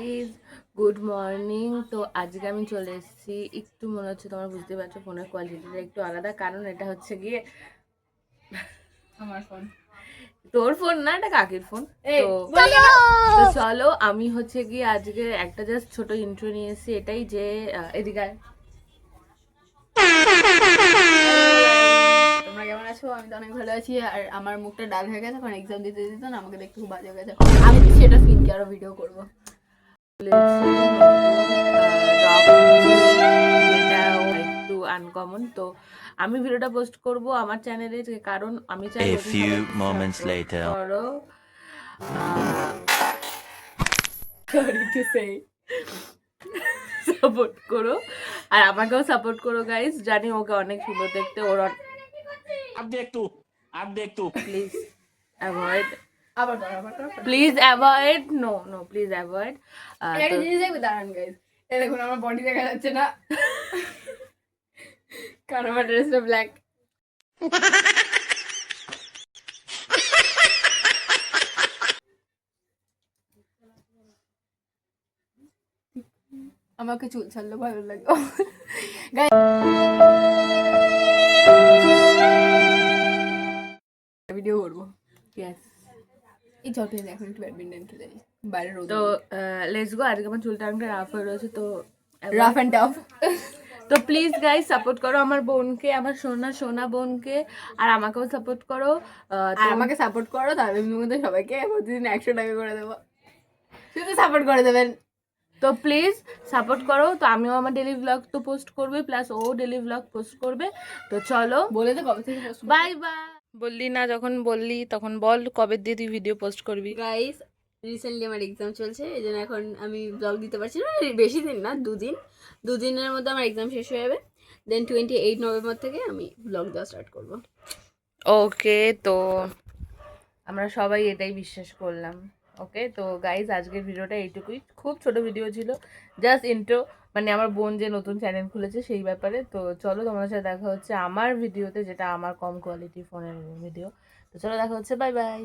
Guys, good morning. তো আজকে আমি চলে এসেছি, একটু মনে হচ্ছে তোমরা বুঝতে পারছো ফোনের কোয়ালিটিটা একটু আলাদা, কারণ এটা হচ্ছে গিয়ে আমার ফোন। তোর ফোন না, এটা কাকির ফোন। তো চলো আমি হচ্ছে গিয়ে আজকে একটা জাস্ট ছোট ইন্ট্রো নিয়ে এসেছি, এটাই যে এদিকে আয়। তোমরা কেমন আছো? আমি তো অনেক ভালো আছি। আর আমার মুখটা ডাল হয়ে গেছে, কারণ এক্সাম দিতে দিত না, আমাকে দেখতে খুব বাজে হয়ে গেছে। আমি সেটা স্কিন কেয়ারও ভিডিও করবো। যেটা একটু আনকমন, তো আমি ভিডিওটা পোস্ট করব আমার চ্যানেলে, কারণ আমি চাই করো সরি টু সে সাপোর্ট করো, আর আমাকেও সাপোর্ট করো গাইস। জানি ওকে অনেক সুন্দর দেখতে, ওর please avoid, please avoid, no no please avoid. একটা জিনিস দেখবে, দাঁড়ান গাইস, এই দেখুন আমার বডি দেখা যাচ্ছে না, কারণ আমার ড্রেসটা ব্ল্যাক। আমাকে চুল ছাড়লে ভালো লাগে। ভিডিও করবো। ইয়েস, এই চটে এখন একটু ব্যাডমিন্টন খেলে বাইরে রোদ। তো লেটস গো। আজকে আমার চুলটা অনেকটা রাফ হয়ে রয়েছে, তো রাফ অ্যান্ড টাফ। তো প্লিজ গাইস সাপোর্ট করো আমার বোনকে, আমার সোনা সোনা বোনকে, আর আমাকেও সাপোর্ট করো। আর আমাকে সাপোর্ট করো, তাহলে আমি মধ্যে সবাইকে প্রতিদিন 100 টাকা করে দেবো, শুধু সাপোর্ট করে দেবেন। তো প্লিজ সাপোর্ট করো। তো আমিও আমার ডেলি ব্লগ তো পোস্ট করবে, প্লাস ও ডেলি ব্লগ পোস্ট করবে। তো চলো, বলে তো কবে থেকে পোস্ট। Bye bye. বললি না, যখন বললি তখন বল কবে দিয়ে তুই ভিডিও পোস্ট করবি। গাইস, রিসেন্টলি আমার এক্সাম চলছে, এই জন্য এখন আমি ব্লগ দিতে পারছি না। বেশি দিন না, দুদিনের মধ্যে আমার এক্সাম শেষ হয়ে যাবে। দেন 28 নভেম্বর থেকে আমি ব্লগ দেওয়া স্টার্ট করবো। ওকে, তো আমরা সবাই এটাই বিশ্বাস করলাম। ওকে, তো গাইজ আজকের ভিডিওটা এইটুকুই, খুব ছোট ভিডিও ছিল, জাস্ট ইন্ট্রো, মানে আমার বোন যে নতুন চ্যানেল খুলেছে সেই ব্যাপারে। তো চলো, তোমার সাথে দেখা হচ্ছে আমার ভিডিওতে, যেটা আমার কম কোয়ালিটি ফোনের ভিডিও। তো চলো দেখা হচ্ছে, বাই বাই।